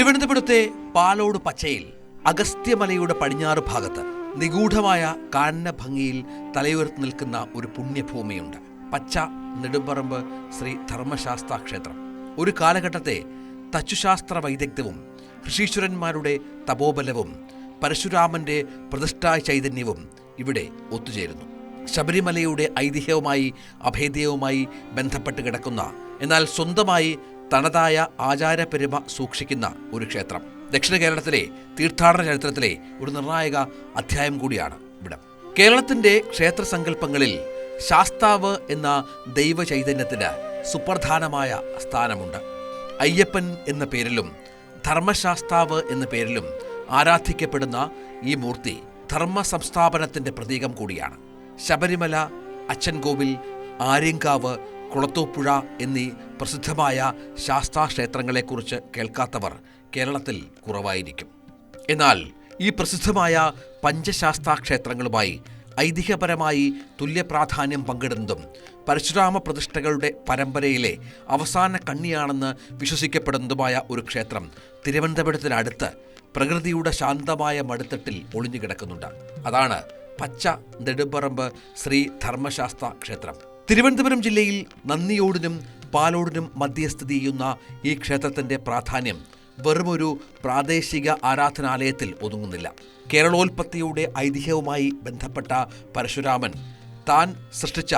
തിരുവനന്തപുരത്തെ പാലോട് പച്ചയിൽ അഗസ്ത്യമലയുടെ പടിഞ്ഞാറ് ഭാഗത്ത് നിഗൂഢമായ കാനന ഭംഗിയിൽ തലയുയർത്തി നിൽക്കുന്ന ഒരു പുണ്യഭൂമിയുണ്ട്. പച്ച നെടുമ്പറമ്പ് ശ്രീ ധർമ്മശാസ്താ ക്ഷേത്രം. ഒരു കാലഘട്ടത്തെ തച്ചുശാസ്ത്ര വൈദഗ്ധ്യവും ഋഷീശ്വരന്മാരുടെ തപോബലവും പരശുരാമന്റെ പ്രതിഷ്ഠാ ചൈതന്യവും ഇവിടെ ഒത്തുചേരുന്നു. ശബരിമലയുടെ ഐതിഹ്യവുമായി അഭേദ്യവുമായി ബന്ധപ്പെട്ട് കിടക്കുന്ന, എന്നാൽ സ്വന്തമായി തനതായ ആചാരപെരുമ സൂക്ഷിക്കുന്ന ഒരു ക്ഷേത്രം. ദക്ഷിണ കേരളത്തിലെ തീർത്ഥാടന ചരിത്രത്തിലെ ഒരു നിർണായക അധ്യായം കൂടിയാണ് ഇവിടം. കേരളത്തിന്റെ ക്ഷേത്ര സങ്കല്പങ്ങളിൽ ശാസ്താവ് എന്ന ദൈവ ചൈതന്യത്തിന് സുപ്രധാനമായ സ്ഥാനമുണ്ട്. അയ്യപ്പൻ എന്ന പേരിലും ധർമ്മശാസ്താവ് എന്ന പേരിലും ആരാധിക്കപ്പെടുന്ന ഈ മൂർത്തി ധർമ്മ സംസ്ഥാപനത്തിന്റെ പ്രതീകം കൂടിയാണ്. ശബരിമല, അച്ചൻകോവിൽ, ആര്യങ്കാവ്, കുളത്തൂപ്പുഴ എന്നീ പ്രസിദ്ധമായ ശാസ്താക്ഷേത്രങ്ങളെക്കുറിച്ച് കേൾക്കാത്തവർ കേരളത്തിൽ കുറവായിരിക്കും. എന്നാൽ ഈ പ്രസിദ്ധമായ പഞ്ചശാസ്താക്ഷേത്രങ്ങളുമായി ഐതിഹ്യപരമായി തുല്യപ്രാധാന്യം പങ്കിടുന്നതും പരശുരാമ പ്രതിഷ്ഠകളുടെ പരമ്പരയിലെ അവസാന കണ്ണിയാണെന്ന് വിശ്വസിക്കപ്പെടുന്നതുമായ ഒരു ക്ഷേത്രം തിരുവനന്തപുരത്തിനടുത്ത് പ്രകൃതിയുടെ ശാന്തമായ മടിത്തട്ടിൽ ഒളിഞ്ഞുകിടക്കുന്നുണ്ട്. അതാണ് പച്ച നെടുമ്പറമ്പ് ശ്രീ ധർമ്മശാസ്താ ക്ഷേത്രം. തിരുവനന്തപുരം ജില്ലയിൽ നന്ദിയോടിനും പാലോടിനും മധ്യേ സ്ഥിതി ചെയ്യുന്ന ഈ ക്ഷേത്രത്തിന്റെ പ്രാധാന്യം വെറുമൊരു പ്രാദേശിക ആരാധനാലയത്തിൽ ഒതുങ്ങുന്നില്ല. കേരളോൽപ്പത്തിയുടെ ഐതിഹ്യവുമായി ബന്ധപ്പെട്ട പരശുരാമൻ താൻ സൃഷ്ടിച്ച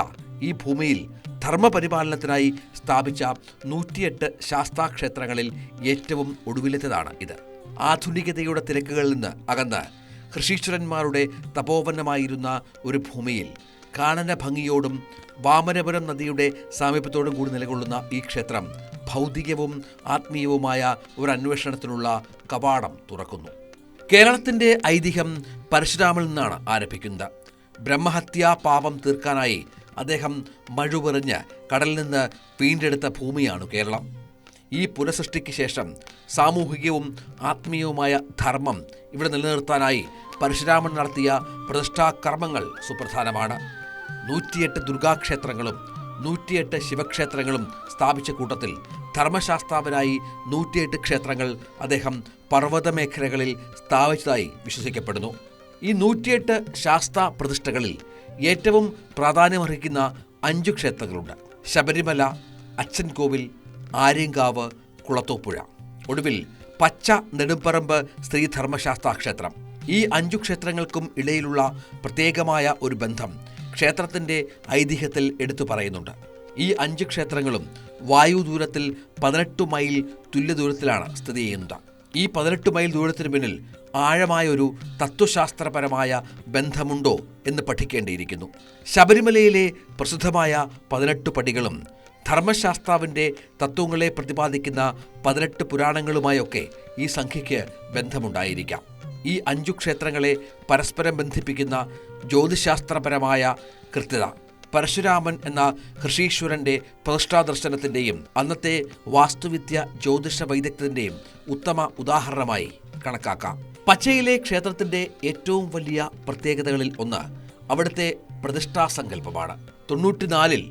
ഈ ഭൂമിയിൽ ധർമ്മപരിപാലനത്തിനായി സ്ഥാപിച്ച 108 ശാസ്താക്ഷേത്രങ്ങളിൽ ഏറ്റവും ഒടുവിലത്തേതാണ് ഇത്. ആധുനികതയുടെ തിരക്കുകളിൽ നിന്ന് അകന്ന് ഋഷീശ്വരന്മാരുടെ തപോവനമായിരുന്ന ഒരു ഭൂമിയിൽ കാനന ഭംഗിയോടും വാമനപുരം നദിയുടെ സാമീപ്യത്തോടും കൂടി നിലകൊള്ളുന്ന ഈ ക്ഷേത്രം ഭൗതികവും ആത്മീയവുമായ ഒരു അന്വേഷണത്തിനുള്ള കവാടം തുറക്കുന്നു. കേരളത്തിൻ്റെ ഐതിഹ്യം പരശുരാമനിൽ നിന്നാണ് ആരംഭിക്കുന്നത്. ബ്രഹ്മഹത്യാ പാപം തീർക്കാനായി അദ്ദേഹം മഴുവെറിഞ്ഞ് കടലിൽ നിന്ന് വീണ്ടെടുത്ത ഭൂമിയാണ് കേരളം. ഈ പുനഃസൃഷ്ടിക്ക് ശേഷം സാമൂഹികവും ആത്മീയവുമായ ധർമ്മം ഇവിടെ നിലനിർത്താനായി പരശുരാമൻ നടത്തിയ പ്രതിഷ്ഠാകർമ്മങ്ങൾ സുപ്രധാനമാണ്. 108 ദുർഗാക്ഷേത്രങ്ങളും 108 ശിവക്ഷേത്രങ്ങളും സ്ഥാപിച്ച കൂട്ടത്തിൽ ധർമ്മശാസ്താവിനായി 108 ക്ഷേത്രങ്ങൾ അദ്ദേഹം പർവ്വതമേഖലകളിൽ സ്ഥാപിച്ചതായി വിശ്വസിക്കപ്പെടുന്നു. ഈ 108 ശാസ്താ പ്രതിഷ്ഠകളിൽ ഏറ്റവും പ്രാധാന്യമർഹിക്കുന്ന 5 ക്ഷേത്രങ്ങളുണ്ട്. ശബരിമല, അച്ചൻകോവിൽ, ആര്യങ്കാവ്, കുളത്തൂപ്പുഴ, ഒടുവിൽ പച്ച നെടുമ്പറമ്പ് ശ്രീ ധർമ്മശാസ്താ ക്ഷേത്രം. ഈ 5 ക്ഷേത്രങ്ങൾക്കും ഇടയിലുള്ള പ്രത്യേകമായ ഒരു ബന്ധം ക്ഷേത്രത്തിൻ്റെ ഐതിഹ്യത്തിൽ എടുത്തു പറയുന്നുണ്ട്. ഈ 5 ക്ഷേത്രങ്ങളും വായു ദൂരത്തിൽ 18 മൈൽ തുല്യദൂരത്തിലാണ് സ്ഥിതി ചെയ്യുന്നത്. ഈ 18 മൈൽ ദൂരത്തിന് പിന്നിൽ ആഴമായൊരു തത്വശാസ്ത്രപരമായ ബന്ധമുണ്ടോ എന്ന് പഠിക്കേണ്ടിയിരിക്കുന്നു. ശബരിമലയിലെ പ്രസിദ്ധമായ 18 പടികളും ധർമ്മശാസ്താവിൻ്റെ തത്വങ്ങളെ പ്രതിപാദിക്കുന്ന 18 പുരാണങ്ങളുമായൊക്കെ ഈ സംഖ്യയ്ക്ക് ബന്ധമുണ്ടായിരിക്കാം. ഈ 5 ക്ഷേത്രങ്ങളെ പരസ്പരം ബന്ധിപ്പിക്കുന്ന ജ്യോതിശാസ്ത്രപരമായ കൃത്യത പരശുരാമൻ എന്ന ഋഷീശ്വരൻ്റെ പ്രതിഷ്ഠാദർശനത്തിൻ്റെയും അന്നത്തെ വാസ്തുവിദ്യ ജ്യോതിഷ വൈദഗ്ധ്യത്തിൻ്റെയും ഉത്തമ ഉദാഹരണമായി കണക്കാക്കാം. പച്ചയിലെ ക്ഷേത്രത്തിൻ്റെ ഏറ്റവും വലിയ പ്രത്യേകതകളിൽ ഒന്ന് അവിടുത്തെ പ്രതിഷ്ഠാസങ്കല്പമാണ്. 94-ൽ,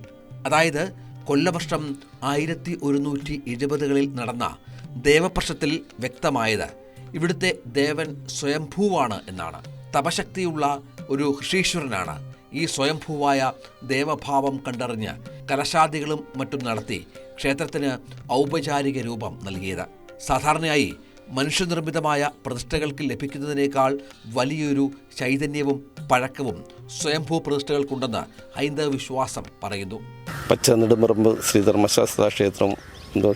അതായത് കൊല്ലവർഷം 1170-കളിൽ നടന്ന ദേവപ്രശ്നത്തിൽ വ്യക്തമായത് ഇവിടുത്തെ ദേവൻ സ്വയംഭൂവാണ് എന്നാണ്. തപശക്തിയുള്ള ഒരു ഋഷീശ്വരനാണ് ഈ സ്വയംഭൂവായ ദേവഭാവം കണ്ടറിഞ്ഞ് കലശാദികളും മറ്റും നടത്തി ക്ഷേത്രത്തിന് ഔപചാരിക രൂപം നൽകിയത്. സാധാരണയായി മനുഷ്യനിർമ്മിതമായ പ്രതിഷ്ഠകൾക്ക് ലഭിക്കുന്നതിനേക്കാൾ വലിയൊരു ചൈതന്യവും പഴക്കവും സ്വയംഭൂ പ്രതിഷ്ഠകൾക്കുണ്ടെന്ന് ഹൈന്ദവ വിശ്വാസം പറയുന്നു. പച്ച നെടുമ്പറമ്പ് ശ്രീ ധർമ്മശാസ്താ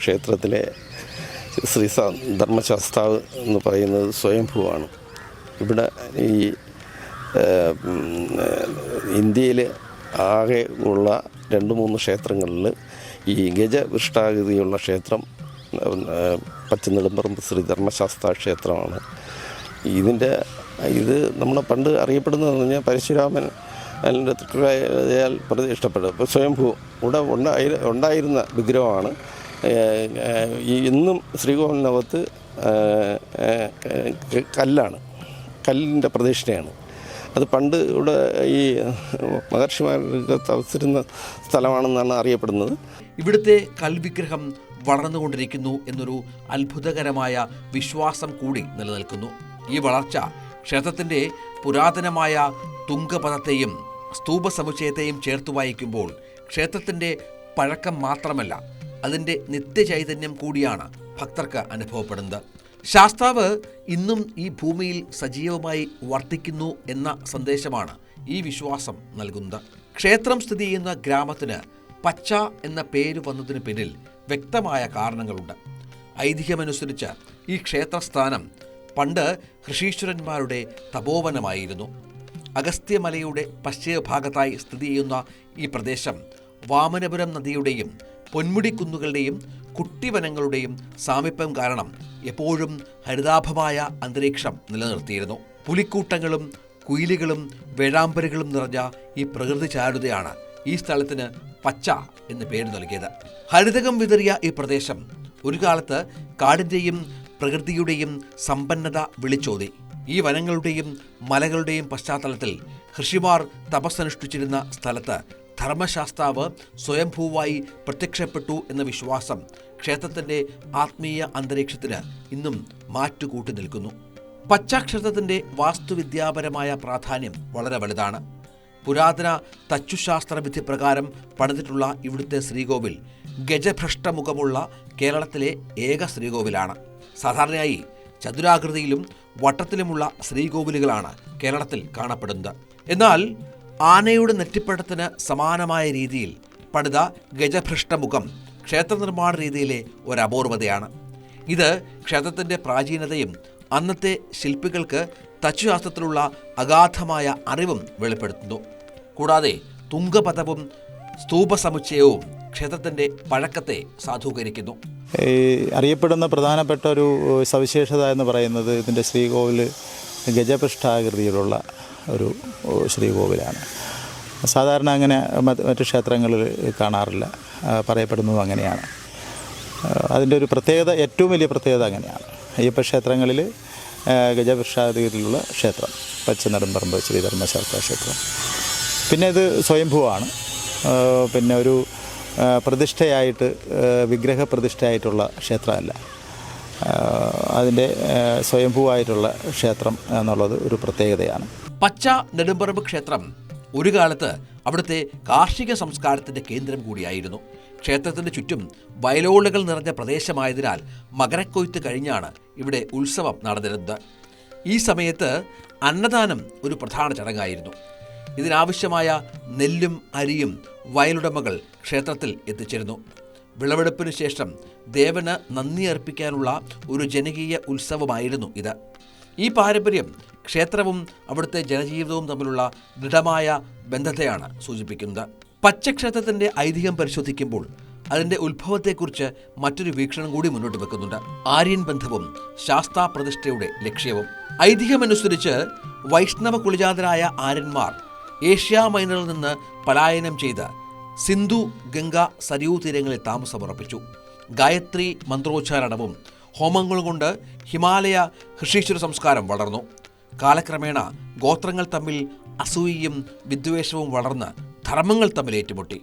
ക്ഷേത്രത്തിലെ ശ്രീ ധർമ്മശാസ്താവ് എന്ന് പറയുന്നത് സ്വയംഭൂവാണ്. ഇവിടെ ഈ ഇന്ത്യയിൽ ആകെ ഉള്ള 2-3 ക്ഷേത്രങ്ങളിൽ ഈ ഗജവൃഷ്ടാകൃതിയുള്ള ക്ഷേത്രം പച്ച നെടുമ്പറമ്പ് ശ്രീ ധർമ്മശാസ്താ ക്ഷേത്രമാണ്. ഇത് നമ്മളെ പണ്ട് അറിയപ്പെടുന്നതെന്ന് പറഞ്ഞാൽ പരശുരാമൻ അതിൻ്റെ തൃക്കയാൽ പ്രതിഷ്ഠപ്പെട്ടത്. ഇപ്പോൾ സ്വയംഭൂ ഇവിടെ ഉണ്ടായിരുന്ന വിഗ്രഹമാണ്. ഇന്നും ശ്രീകോവിലിനകത്ത് കല്ലിൻ്റെ പ്രതിഷ്ഠയാണ്. അത് പണ്ട് ഇവിടെ ഈ മഹർഷിമാർക്ക് തപസ്സിരുന്ന സ്ഥലമാണെന്നാണ് അറിയപ്പെടുന്നത്. ഇവിടുത്തെ കൽവിഗ്രഹം വളർന്നുകൊണ്ടിരിക്കുന്നു എന്നൊരു അത്ഭുതകരമായ വിശ്വാസം കൂടി നിലനിൽക്കുന്നു. ഈ വളർച്ച ക്ഷേത്രത്തിൻ്റെ പുരാതനമായ തുംഗപദത്തെയും സ്തൂപ സമുച്ചയത്തെയും ചേർത്ത് വായിക്കുമ്പോൾ ക്ഷേത്രത്തിൻ്റെ പഴക്കം മാത്രമല്ല, അതിൻ്റെ നിത്യചൈതന്യം കൂടിയാണ് ഭക്തർക്ക് അനുഭവപ്പെടുന്നത്. ശാസ്താവ് ഇന്നും ഈ ഭൂമിയിൽ സജീവമായി വർത്തിക്കുന്നു എന്ന സന്ദേശമാണ് ഈ വിശ്വാസം നൽകുന്നത്. ക്ഷേത്രം സ്ഥിതി ചെയ്യുന്ന ഗ്രാമത്തിന് പച്ച എന്ന പേര് വന്നതിന് പിന്നിൽ വ്യക്തമായ കാരണങ്ങളുണ്ട്. ഐതിഹ്യമനുസരിച്ച് ഈ ക്ഷേത്രസ്ഥാനം പണ്ട് ഋഷീശ്വരന്മാരുടെ തപോവനമായിരുന്നു. അഗസ്ത്യമലയുടെ പശ്ചിമഭാഗത്തായി സ്ഥിതി ചെയ്യുന്ന ഈ പ്രദേശം വാമനപുരം നദിയുടെയും പൊന്മുടിക്കുന്നുകളുടെയും കുട്ടിവനങ്ങളുടെയും സാമീപ്യം കാരണം എപ്പോഴും ഹരിതാഭമായ അന്തരീക്ഷം നിലനിർത്തിയിരുന്നു. പുലിക്കൂട്ടങ്ങളും കുയിലുകളും വേഴാമ്പലുകളും നിറഞ്ഞ ഈ പ്രകൃതി ചാരുതയാണ് ഈ സ്ഥലത്തിന് പച്ച എന്ന് പേര് നൽകിയത്. ഹരിതകം വിതറിയ ഈ പ്രദേശം ഒരു കാലത്ത് കാടിൻ്റെയും പ്രകൃതിയുടെയും സമ്പന്നത വിളിച്ചോതി. ഈ വനങ്ങളുടെയും മലകളുടെയും പശ്ചാത്തലത്തിൽ ഋഷിമാർ തപസ്സനുഷ്ഠിച്ചിരുന്ന സ്ഥലത്ത് ധർമ്മശാസ്താവ് സ്വയംഭൂവായി പ്രത്യക്ഷപ്പെട്ടു എന്ന വിശ്വാസം ക്ഷേത്രത്തിൻ്റെ ആത്മീയ അന്തരീക്ഷത്തിന് ഇന്നും മാറ്റുകൂട്ടി നിൽക്കുന്നു. പച്ചാക്ഷേത്രത്തിൻ്റെ വാസ്തുവിദ്യാപരമായ പ്രാധാന്യം വളരെ വലുതാണ്. പുരാതന തച്ചുശാസ്ത്ര വിധി പ്രകാരം പണിതിട്ടുള്ള ഇവിടുത്തെ ശ്രീകോവിൽ ഗജഭ്രഷ്ടമുഖമുള്ള കേരളത്തിലെ ഏക ശ്രീകോവിലാണ്. സാധാരണയായി ചതുരാകൃതിയിലും വട്ടത്തിലുമുള്ള ശ്രീകോവിലുകളാണ് കേരളത്തിൽ കാണപ്പെടുന്നത്. എന്നാൽ ആനയുടെ നെറ്റിപ്പടത്തിന് സമാനമായ രീതിയിൽ പണിത ഗജഭ്രഷ്ടമുഖം ക്ഷേത്ര നിർമ്മാണ രീതിയിലെ ഒരു അപൂർവതയാണ്. ഇത് ക്ഷേത്രത്തിൻ്റെ പ്രാചീനതയും അന്നത്തെ ശില്പികൾക്ക് തച്ചുശാസ്ത്രത്തിലുള്ള അഗാധമായ അറിവും വെളിപ്പെടുത്തുന്നു. കൂടാതെ തുംഗപദവും സ്തൂപ സമുച്ചയവും ക്ഷേത്രത്തിൻ്റെ പഴക്കത്തെ സാധൂകരിക്കുന്നു. അറിയപ്പെടുന്ന പ്രധാനപ്പെട്ട ഒരു സവിശേഷത എന്ന് പറയുന്നത് ഇതിൻ്റെ ശ്രീകോവിൽ ഗജപൃഷ്ഠാകൃതിയിലുള്ള ഒരു ശ്രീകോവിലാണ്. സാധാരണ അങ്ങനെ മറ്റ് ക്ഷേത്രങ്ങളിൽ കാണാറില്ല, പറയപ്പെടുന്നതും അങ്ങനെയാണ്. അതിൻ്റെ ഒരു പ്രത്യേകത, ഏറ്റവും വലിയ പ്രത്യേകത അങ്ങനെയാണ്. അയ്യപ്പ ക്ഷേത്രങ്ങളിൽ ഗജപൃഷ്ഠാകൃതിയിലുള്ള ക്ഷേത്രം പച്ചനടുംപറമ്പ് ശ്രീധർമ്മശാസ്ത്ര ക്ഷേത്രം. പിന്നെ ഇത് സ്വയംഭൂവാണ്. പിന്നെ ഒരു പ്രതിഷ്ഠയായിട്ട് വിഗ്രഹപ്രതിഷ്ഠയായിട്ടുള്ള ക്ഷേത്രമല്ല, അതിൻ്റെ സ്വയംഭൂവായിട്ടുള്ള ക്ഷേത്രം എന്നുള്ളത് ഒരു പ്രത്യേകതയാണ്. പച്ച നെടുമ്പറമ്പ് ക്ഷേത്രം ഒരു കാലത്ത് അവിടുത്തെ കാർഷിക സംസ്കാരത്തിൻ്റെ കേന്ദ്രം കൂടിയായിരുന്നു. ക്ഷേത്രത്തിൻ്റെ ചുറ്റും വയലോളുകൾ നിറഞ്ഞ പ്രദേശമായതിനാൽ മകരക്കൊയ്ത്ത് കഴിഞ്ഞാണ് ഇവിടെ ഉത്സവം നടന്നിരുന്നത്. ഈ സമയത്ത് അന്നദാനം ഒരു പ്രധാന ചടങ്ങായിരുന്നു. ഇതിനാവശ്യമായ നെല്ലും അരിയും വയലുടമകൾ ക്ഷേത്രത്തിൽ എത്തിച്ചിരുന്നു. വിളവെടുപ്പിന് ശേഷം ദേവന് നന്ദി അർപ്പിക്കാനുള്ള ഒരു ജനകീയ ഉത്സവമായിരുന്നു ഇത്. ഈ പാരമ്പര്യം ക്ഷേത്രവും അവിടുത്തെ ജനജീവിതവും തമ്മിലുള്ള ദൃഢമായ ബന്ധത്തെയാണ് സൂചിപ്പിക്കുന്നത്. പച്ചക്ഷേത്രത്തിൻ്റെ ഐതിഹ്യം പരിശോധിക്കുമ്പോൾ അതിൻ്റെ ഉത്ഭവത്തെക്കുറിച്ച് മറ്റൊരു വീക്ഷണം കൂടി മുന്നോട്ട് വെക്കുന്നുണ്ട്. ആര്യൻ ബന്ധവും ശാസ്താ പ്രതിഷ്ഠയുടെ ലക്ഷ്യവും. ഐതിഹ്യമനുസരിച്ച് വൈഷ്ണവ കുലജാതരായ ആര്യന്മാർ ഏഷ്യ മൈനറിൽ നിന്ന് പലായനം ചെയ്ത് സിന്ധു, ഗംഗ, സരയൂ തീരങ്ങളിൽ താമസമുറപ്പിച്ചു. ഗായത്രി മന്ത്രോച്ചാരണവും ഹോമങ്ങൾ കൊണ്ട് ഹിമാലയ ഋഷീശ്വര സംസ്കാരം വളർന്നു. കാലക്രമേണ ഗോത്രങ്ങൾ തമ്മിൽ അസൂയയും വിദ്വേഷവും വളർന്ന് ധർമ്മങ്ങൾ തമ്മിൽ ഏറ്റുമുട്ടി.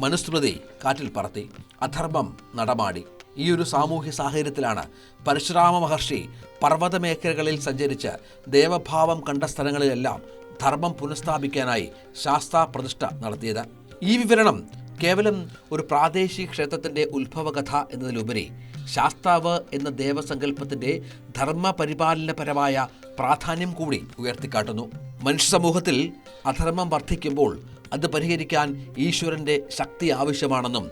മനുസ്മൃതി കാറ്റിൽ പറത്തി, അധർമ്മം നടമാടി. ഈ ഒരു സാമൂഹ്യ സാഹചര്യത്തിലാണ് പരശുരാമ മഹർഷി പർവ്വതമേഖലകളിൽ സഞ്ചരിച്ച് ദേവഭാവം കണ്ട സ്ഥലങ്ങളിലെല്ലാം ധർമ്മം പുനഃസ്ഥാപിക്കാനായി ശാസ്താ പ്രതിഷ്ഠ നടത്തിയത്. ഈ വിവരണം കേവലം ഒരു പ്രാദേശിക ക്ഷേത്രത്തിൻ്റെ ഉത്ഭവകഥ എന്നതിലുപരി ശാസ്താവ് എന്ന ദേവസങ്കല്പത്തിൻ്റെ ധർമ്മപരിപാലനപരമായ പ്രാധാന്യം കൂടി ഉയർത്തിക്കാട്ടുന്നു. മനുഷ്യ സമൂഹത്തിൽ അധർമ്മം വർദ്ധിക്കുമ്പോൾ അത് പരിഹരിക്കാൻ ഈശ്വരൻ്റെ ശക്തി ആവശ്യമാണെന്നും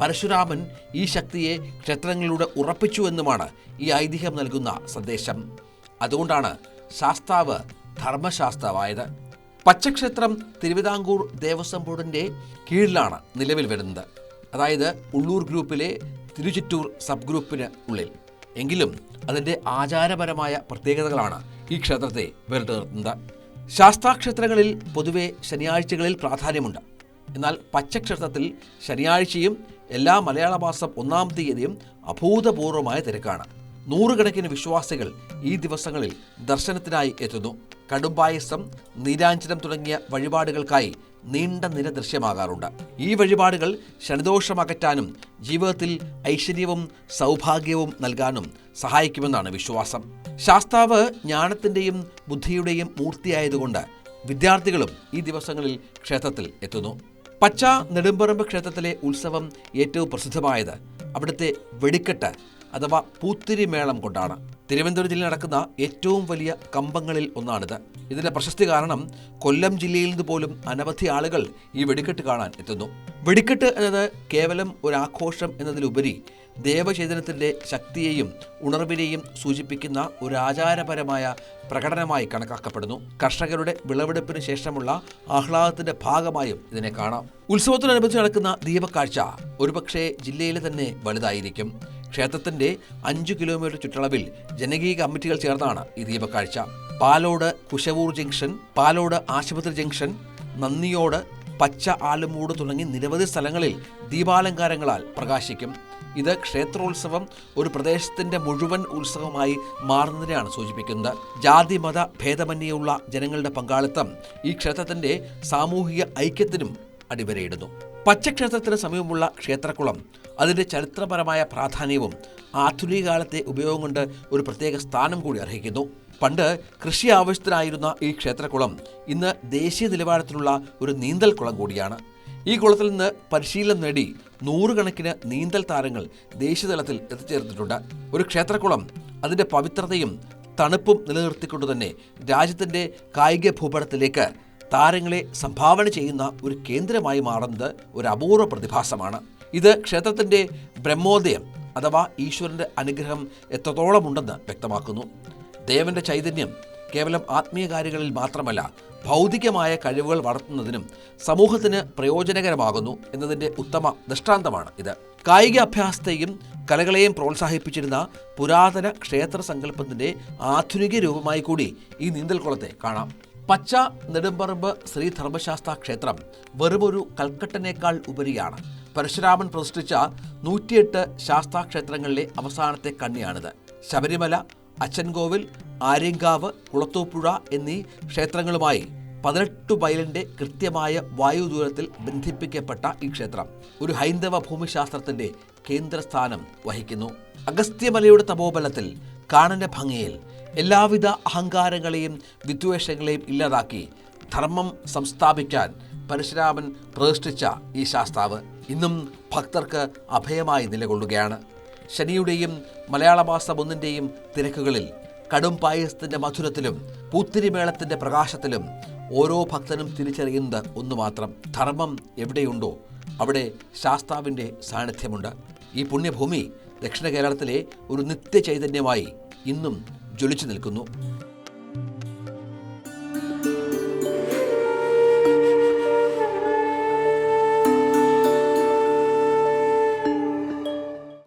പരശുരാമൻ ഈ ശക്തിയെ ക്ഷേത്രങ്ങളിലൂടെ ഉറപ്പിച്ചു എന്നുമാണ് ഈ ഐതിഹ്യം നൽകുന്ന സന്ദേശം. അതുകൊണ്ടാണ് ശാസ്താവ് ധർമ്മശാസ്താവായത്. പച്ചക്ഷേത്രം തിരുവിതാംകൂർ ദേവസ്വം ബോർഡിൻ്റെ കീഴിലാണ് നിലവിൽ വരുന്നത്. അതായത് ഉള്ളൂർ ഗ്രൂപ്പിലെ തിരുച്ചിറ്റൂർ സബ് ഗ്രൂപ്പിന് ഉള്ളിൽ. എങ്കിലും അതിൻ്റെ ആചാരപരമായ പ്രത്യേകതകളാണ് ഈ ക്ഷേത്രത്തെ വേറിട്ട് നിർത്തുന്നത്. ശാസ്താക്ഷേത്രങ്ങളിൽ പൊതുവെ ശനിയാഴ്ചകളിൽ പ്രാധാന്യമുണ്ട്. എന്നാൽ പച്ചക്ഷേത്രത്തിൽ ശനിയാഴ്ചയും എല്ലാ മലയാള മാസം 1-ാം തീയതിയും അഭൂതപൂർവമായ തിരക്കാണ്. നൂറുകണക്കിന് വിശ്വാസികൾ ഈ ദിവസങ്ങളിൽ ദർശനത്തിനായി എത്തുന്നു. കടുംപായസം, നീരാഞ്ജനം തുടങ്ങിയ വഴിപാടുകൾക്കായി നീണ്ട നിര ദൃശ്യമാകാറുണ്ട്. ഈ വഴിപാടുകൾ ശനിദോഷമകറ്റാനും ജീവിതത്തിൽ ഐശ്വര്യവും സൗഭാഗ്യവും നൽകാനും സഹായിക്കുമെന്നാണ് വിശ്വാസം. ശാസ്താവ് ജ്ഞാനത്തിൻ്റെയും ബുദ്ധിയുടെയും മൂർത്തിയായതുകൊണ്ട് വിദ്യാർത്ഥികളും ഈ ദിവസങ്ങളിൽ ക്ഷേത്രത്തിൽ എത്തുന്നു. പച്ച നെടുമ്പറമ്പ് ക്ഷേത്രത്തിലെ ഉത്സവം ഏറ്റവും പ്രസിദ്ധമായത് അവിടുത്തെ വെടിക്കെട്ട് അഥവാ പൂത്തിരിമേളം കൊണ്ടാണ്. തിരുവനന്തപുരം ജില്ലയിൽ നടക്കുന്ന ഏറ്റവും വലിയ കമ്പങ്ങളിൽ ഒന്നാണിത്. ഇതിന്റെ പ്രശസ്തി കാരണം കൊല്ലം ജില്ലയിൽ നിന്ന് പോലും അനവധി ആളുകൾ ഈ വെടിക്കെട്ട് കാണാൻ എത്തുന്നു. വെടിക്കെട്ട് എന്നത് കേവലം ഒരു ആഘോഷം എന്നതിലുപരി ദേവചൈതന്യത്തിൻ്റെ ശക്തിയെയും ഉണർവിനെയും സൂചിപ്പിക്കുന്ന ഒരു ആചാരപരമായ പ്രകടനമായി കണക്കാക്കപ്പെടുന്നു. കർഷകരുടെ വിളവെടുപ്പിന് ശേഷമുള്ള ആഹ്ലാദത്തിന്റെ ഭാഗമായും ഇതിനെ കാണാം. ഉത്സവത്തോടനുബന്ധിച്ച് നടക്കുന്ന ദീപക്കാഴ്ച ഒരുപക്ഷെ ജില്ലയിലെ തന്നെ വലുതായിരിക്കും. ക്ഷേത്രത്തിന്റെ 5 കിലോമീറ്റർ ചുറ്റളവിൽ ജനകീയ കമ്മിറ്റികൾ ചേർന്നാണ് ഈ ദീപക്കാഴ്ച. പാലോട് കുശവൂർ ജംഗ്ഷൻ, പാലോട് ആശുപത്രി ജംഗ്ഷൻ, നന്ദിയോട്, പച്ച ആലുമൂട് തുടങ്ങി നിരവധി സ്ഥലങ്ങളിൽ ദീപാലങ്കാരങ്ങളാൽ പ്രകാശിക്കും. ഇത് ക്ഷേത്രോത്സവം ഒരു പ്രദേശത്തിന്റെ മുഴുവൻ ഉത്സവമായി മാറുന്നതിനെയാണ് സൂചിപ്പിക്കുന്നത്. ജാതി മത ഭേദമന്യേയുള്ള ജനങ്ങളുടെ പങ്കാളിത്തം ഈ ക്ഷേത്രത്തിന്റെ സാമൂഹിക ഐക്യത്തിനും അടിവരയിടുന്നു. പച്ചക്ഷേത്രത്തിന് സമീപമുള്ള ക്ഷേത്രക്കുളം അതിൻ്റെ ചരിത്രപരമായ പ്രാധാന്യവും ആധുനിക കാലത്തെ ഉപയോഗം കൊണ്ട് ഒരു പ്രത്യേക സ്ഥാനം കൂടി അർഹിക്കുന്നു. പണ്ട് കൃഷി ആവശ്യത്തിനായിരുന്ന ഈ ക്ഷേത്രക്കുളം ഇന്ന് ദേശീയ നിലവാരത്തിലുള്ള ഒരു നീന്തൽ കുളം കൂടിയാണ്. ഈ കുളത്തിൽ നിന്ന് പരിശീലനം നേടി 100 കണക്കിന് നീന്തൽ താരങ്ങൾ ദേശീയതലത്തിൽ എത്തിച്ചേർന്നിട്ടുണ്ട്. ഒരു ക്ഷേത്രക്കുളം അതിൻ്റെ പവിത്രതയും തണുപ്പും നിലനിർത്തിക്കൊണ്ട് തന്നെ രാജ്യത്തിൻ്റെ കായിക ഭൂപടത്തിലേക്ക് താരങ്ങളെ സംഭാവന ചെയ്യുന്ന ഒരു കേന്ദ്രമായി മാറുന്നത് ഒരു അപൂർവ പ്രതിഭാസമാണ്. ഇത് ക്ഷേത്രത്തിൻ്റെ ബ്രഹ്മോദയം അഥവാ ഈശ്വരൻ്റെ അനുഗ്രഹം എത്രത്തോളം ഉണ്ടെന്ന് വ്യക്തമാക്കുന്നു. ദേവന്റെ ചൈതന്യം കേവലം ആത്മീയ കാര്യങ്ങളിൽ മാത്രമല്ല ഭൗതികമായ കഴിവുകൾ വളർത്തുന്നതിനും സമൂഹത്തിന് പ്രയോജനകരമാകുന്നു എന്നതിൻ്റെ ഉത്തമ ദൃഷ്ടാന്തമാണ് ഇത്. കായിക അഭ്യാസത്തെയും കലകളെയും പ്രോത്സാഹിപ്പിച്ചിരുന്ന പുരാതന ക്ഷേത്ര സങ്കല്പത്തിൻ്റെ ആധുനിക രൂപമായി കൂടി ഈ നീന്തൽക്കുളത്തെ കാണാം. പച്ച നെടുമ്പറമ്പ് ശ്രീ ധർമ്മശാസ്ത്ര ക്ഷേത്രം വെറുമൊരു കൽക്കട്ടനേക്കാൾ ഉപരിയാണ്. പരശുരാമൻ പ്രതിഷ്ഠിച്ച 108 ശാസ്താക്ഷേത്രങ്ങളിലെ അവസാനത്തെ കണ്ണിയാണിത്. ശബരിമല, അച്ചൻകോവിൽ, ആര്യങ്കാവ്, കുളത്തൂപ്പുഴ എന്നീ ക്ഷേത്രങ്ങളുമായി 18 മൈലിൻ്റെ കൃത്യമായ വായുദൂരത്തിൽ ബന്ധിപ്പിക്കപ്പെട്ട ഈ ക്ഷേത്രം ഒരു ഹൈന്ദവ ഭൂമിശാസ്ത്രത്തിൻ്റെ കേന്ദ്രസ്ഥാനം വഹിക്കുന്നു. അഗസ്ത്യമലയുടെ തപോബലത്തിൽ, കാണന്റെ ഭംഗിയിൽ എല്ലാവിധ അഹങ്കാരങ്ങളെയും വിദ്വേഷങ്ങളെയും ഇല്ലാതാക്കി ധർമ്മം സംസ്ഥാപിക്കാൻ പരശുരാമൻ പ്രതിഷ്ഠിച്ച ഈ ശാസ്താവ് ഇന്നും ഭക്തർക്ക് അഭയമായി നിലകൊള്ളുകയാണ്. ശനിയുടെയും മലയാള മാസം 1-ൻ്റെയും തിരക്കുകളിൽ കടും പായസത്തിൻ്റെ മധുരത്തിലും പൂത്തിരിമേളത്തിൻ്റെ പ്രകാശത്തിലും ഓരോ ഭക്തനും തിരിച്ചറിയുന്നത് ഒന്നു മാത്രം: ധർമ്മം എവിടെയുണ്ടോ അവിടെ ശാസ്താവിൻ്റെ സാന്നിധ്യമുണ്ട്. ഈ പുണ്യഭൂമി ദക്ഷിണ കേരളത്തിലെ ഒരു നിത്യചൈതന്യമായി ഇന്നും ജ്വലിച്ചു നിൽക്കുന്നു.